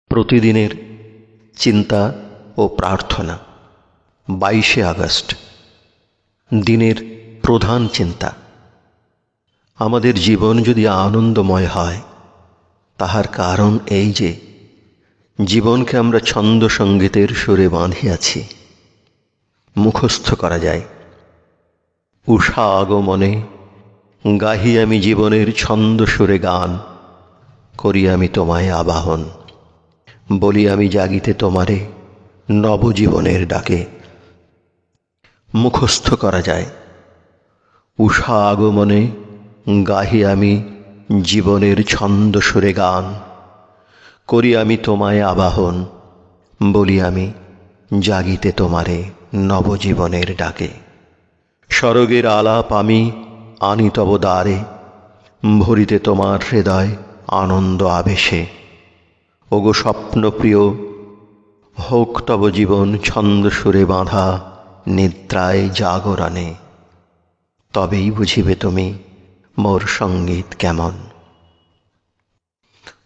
প্রতিদিনের চিন্তা ও প্রার্থনা। 22শে আগস্ট, দিনের প্রধান চিন্তা। আমাদের জীবন যদি আনন্দময় হয়, তাহার কারণ এই যে জীবনকে আমরা ছন্দ সঙ্গীতের সুরে বাঁধিয়াছি। মুখস্থ করা যায়। উষা আগমনে গাহি আমি জীবনের ছন্দ সুরে গান, করি আমি তোমায় আবাহন, বলি আমি জাগিতে তোমারে নবজীবনের ডাকে। মুখস্থ করা যায়। উষা আগমনে গাহি আমি জীবনের ছন্দ সুরে গান, করি আমি তোমায় আবাহন, বলি আমি জাগিতে তোমারে নবজীবনের ডাকে। স্বর্গের আলাপ আমি আনি তব দ্বারে, ভরিতে তোমার হৃদয় আনন্দ আবেশে। ওগো স্বপ্নপ্রিয়, হোক তব জীবন ছন্দ সুরে বাঁধা নিদ্রায় জাগরণে, তবেই বুঝিবে তুমি মোর সঙ্গীত কেমন।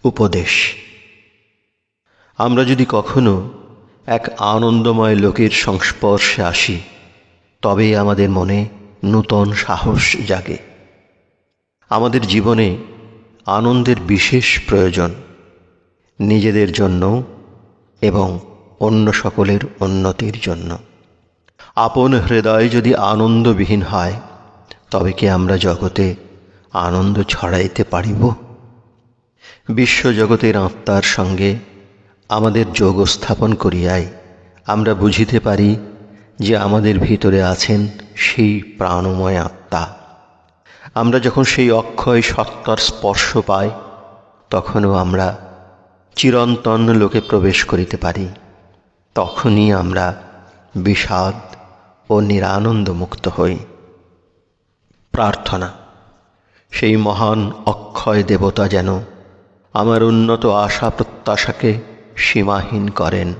উপদেশ। আমরা যদি কখনো এক আনন্দময় লোকের সংস্পর্শে আসি, তবে আমাদের মনে নূতন সাহস জাগে। আমাদের জীবনে আনন্দের বিশেষ প্রয়োজন, নিজেদের জন্য এবং অন্য সকলের উন্নতির জন্য। আপন হৃদয় যদি আনন্দবিহীন হয়, তবে কি আমরা জগতে আনন্দ ছড়াইতে পারিব? বিশ্বজগতের আত্মার সঙ্গে আমাদের যোগ স্থাপন করিয়াই আমরা বুঝিতে পারি যে আমাদের ভিতরে আছেন সেই প্রাণময় আত্মা। আমরা যখন সেই অক্ষয় সত্তার স্পর্শ পাই, তখনও আমরা চিরন্তন লোকে প্রবেশ করিতে পারি। তখনই আমরা বিষাদ ও নিরানন্দ মুক্ত হই। প্রার্থনা। সেই মহান অক্ষয় দেবতা যেন আমার উন্নত আশা প্রত্যাশাকে সীমাহীন করেন।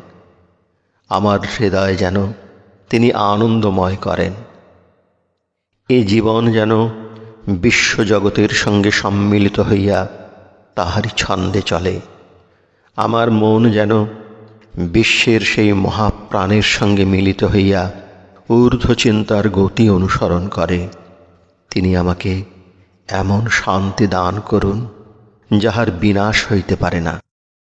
আমার হৃদয় যেন তিনি আনন্দময় করেন। এ জীবন যেন বিশ্বজগতের সঙ্গে সম্মিলিত হইয়া তাহারই ছন্দে চলে। আমার মন যেন বিশ্বের সেই মহাপ্রাণের সঙ্গে মিলিত হইয়া ঊর্ধ্ব চিন্তার গতি অনুসরণ করে। তিনি আমাকে এমন শান্তি দান করুন, যাহার বিনাশ হইতে পারে না।